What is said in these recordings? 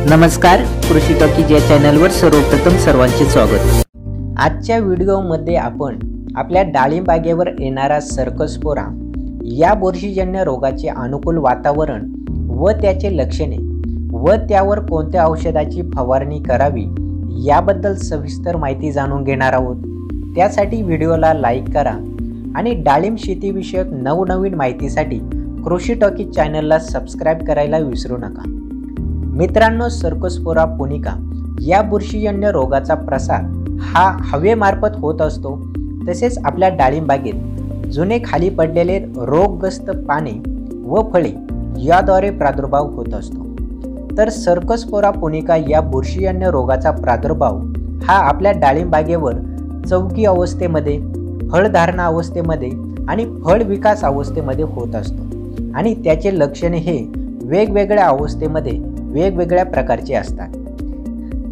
नमस्कार, कृषी टॉकीज या चॅनलवर सर्वप्रथम सर्वांचे स्वागत। आजच्या व्हिडिओमध्ये आपण आपल्या डाळिंब बागेवर येणारा सर्कस्पोरा या बुरशीजन्य रोगाचे अनुकूल वातावरण व त्याचे लक्षणे व त्यावर कोणत्या औषधाची फवारणी करावी याबद्दल सविस्तर माहिती जाणून घेणार आहोत। त्यासाठी व्हिडिओला लाईक करा आणि डाळिंब शेतीविषयक नवनवीन माहितीसाठी कृषी टॉकीज चॅनलला सबस्क्राइब करायला विसरू नका। मित्रांनो, सर्कस्पोरा पुनिका या बुरशीजन्य रोगाचा प्रसार हा हवेमार्फत होत असतो। तसेच आपल्या डाळिंब बागेत जुने खाली पडलेले रोगग्रस्त पाने व फळे याद्वारे प्रादुर्भाव होत असतो। तर सर्कस्पोरा पुनिका या बुरशीजन्य रोगाचा प्रादुर्भाव हा आपल्या डाळिंब बागेवर चौकी अवस्थेमध्ये, फळधारणा अवस्थेमध्ये आणि फळ विकास अवस्थेमध्ये होत असतो आणि त्याचे लक्षणे हे वेगवेगळ्या अवस्थेमध्ये वेगवेगळ्या प्रकारचे असतात।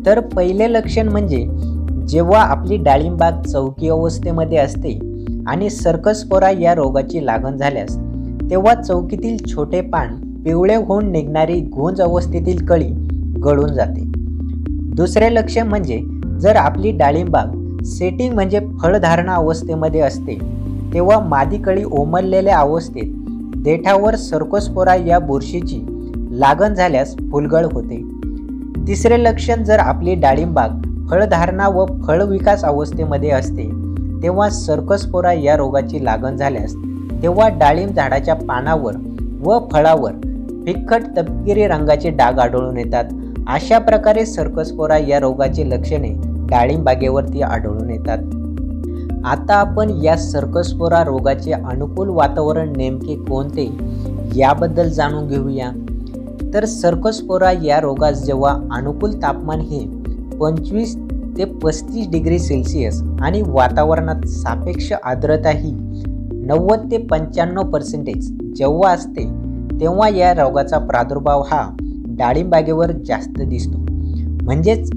तर पहिले लक्षण म्हणजे जेव्हा आपली डाळिंब बाग चौकी अवस्थेमध्ये असते आणि सर्कस्पोरा या रोगाची लागण झाल्यास तेव्हा चौकीतील छोटे पान पिवळे होऊन निघणारी गुंज अवस्थेतील कळी गळून जाते। दुसरे लक्षण म्हणजे जर आपली डाळिंब बाग सेटिंग म्हणजे फळधारणा अवस्थेमध्ये असते तेव्हा मादी कळी ओमललेल्या अवस्थेत देठावर सर्कस्पोरा या बुरशीची लागण झाल्यास फुलगळ होते। तिसरे लक्षण जर आपली डाळिंब बाग फळधारणा व फळ विकास अवस्थेमध्ये असते तेव्हा सर्कस्पोरा या रोगाची लागण झाल्यास तेव्हा डाळिंब झाडाच्या पानावर व फळावर फिक्कट तपकिरी रंगाचे डाग आढळून येतात। अशा प्रकारे सर्कस्पोरा या रोगाची लक्षणे डाळिंब बागेवरती आढळून येतात। आता आपण या सर्कस्पोरा रोगाचे अनुकूल वातावरण नेमके कोणते याबद्दल जाणून घेऊया। तर सर्कस्पोरा या रोगास जेव्हा अनुकूल तापमान हे 25 ते 35 डिग्री सेल्सिअस आणि वातावरणात सापेक्ष आर्द्रता ही 90 ते 95% जेव्हा असते तेव्हा या रोगाचा प्रादुर्भाव हा डाळिंब बागेवर जास्त दिसतो। म्हणजेच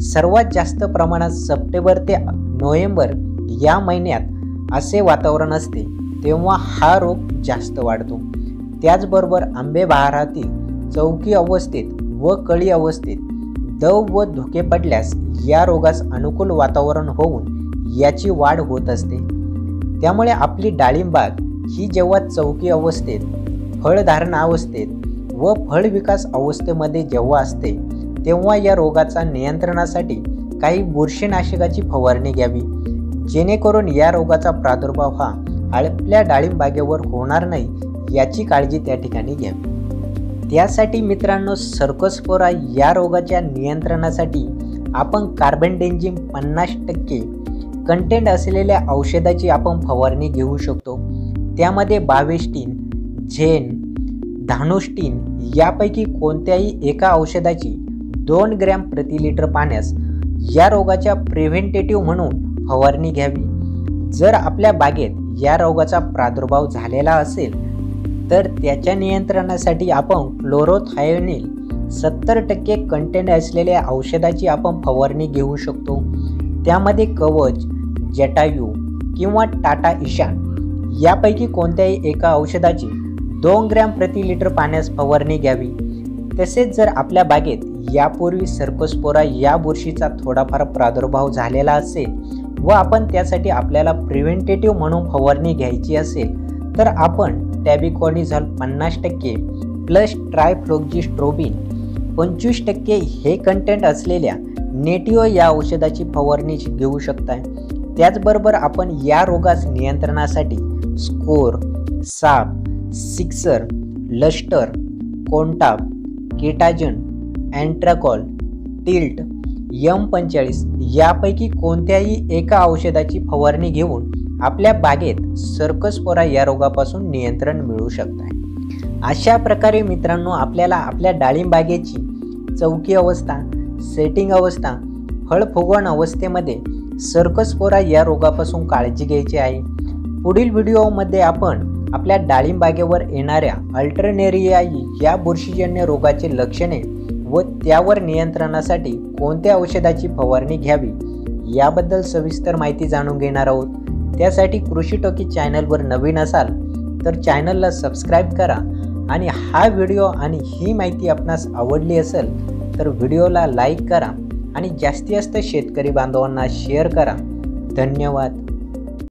सर्वात जास्त प्रमाणात सप्टेंबर ते नोव्हेंबर या महिन्यात असे वातावरण असते तेव्हा हा रोग जास्त वाढतो। त्याचबरोबर आंबे बहारातील चौकी अवस्थेत व कळी अवस्थेत दव व धुके पडल्यास या रोगास अनुकूल वातावरण होऊन याची वाढ होत असते। त्यामुळे आपली डाळिंब बाग ही जेव्हा चौकी अवस्थेत, फळधारणा अवस्थेत व फळ विकास अवस्थेमध्ये जेव्हा असते तेव्हा या रोगाचा नियंत्रणासाठी काही बुरशीनाशकाची फवारणी घ्यावी, जेणेकरून या रोगाचा प्रादुर्भाव हा आपल्या डाळिंब बागेवर होणार नाही याची काळजी त्या ठिकाणी घ्यावी। त्यासाठी मित्रांनो, सर्कस्पोरा या रोगाच्या नियंत्रणासाठी आपण कार्बेंडेजिम 50% कंटेंट असलेल्या औषधाची आपण फवारणी घेऊ शकतो। त्यामध्ये बावेस्टिन, झेन, धानुस्टिन यापैकी कोणत्याही एका औषधाची 2 ग्रॅम प्रति लिटर पाण्यास या रोगाच्या प्रिव्हेंटेटिव्ह म्हणून फवारणी घ्यावी। जर आपल्या बागेत या रोगाचा प्रादुर्भाव झालेला असेल तर त्याच्या नियंत्रणासाठी आपण क्लोरोथायोनिल 70% कंटेंट असलेल्या औषधाची आपण फवारणी घेऊ शकतो। त्यामध्ये कवच, जटायू किंवा टाटा ईशान यापैकी कोणत्याही एका औषधाची 2 ग्रॅम प्रति लिटर पाण्यास फवारणी घ्यावी। तसेच जर आपल्या बागेत यापूर्वी सर्कस्पोरा या बुरशीचा थोडाफार प्रादुर्भाव झालेला असेल व आपण त्यासाठी आपल्याला प्रिव्हेंटेटिव्ह म्हणून फवारणी घ्यायची असेल तर आपण टॅबिकॉनिझॉल 50% प्लस ट्रायफ्लोक्झिस्ट्रोबिन 25% हे कंटेंट असलेल्या नेटिओ या औषधाची फवारणी घेऊ शकताय। त्याचबरोबर आपण या रोगास नियंत्रणासाठी स्कोर, साप, sixer, lustre, कोंटाप, केटाजन, Antracol, tilt, M45 यापैकी कोणत्याही एका औषधाची फवारणी घेऊन आपल्या बागेत सर्कस्पोरा या रोगापासून नियंत्रण मिळवू शकताय। अशा प्रकारे मित्रांनो, आपल्याला आपल्या डाळिंब बागेची चौकी अवस्था, सेटिंग अवस्था, फळ फुगवण अवस्थेमध्ये सर्कस्पोरा या रोगापासून काळजी घ्यायची आहे। पुढील व्हिडिओमध्ये आपण आपल्या डाळिंब बागेवर येणाऱ्या अल्टरनेरिया या बुरशीजन्य रोगाचे लक्षणे व त्यावर नियंत्रणासाठी कोणत्या औषधाची फवारणी घ्यावी याबद्दल सविस्तर माहिती जाणून घेणार आहोत। त्यासाठी कृषी टॉकीज चॅनलवर नवीन असाल तर चॅनलला सबस्क्राइब करा आणि हा व्हिडिओ आणि ही माहिती आपणास आवडली असेल तर व्हिडिओला लाईक करा आणि जास्तीत जास्त शेतकरी बांधवांना शेअर करा. धन्यवाद.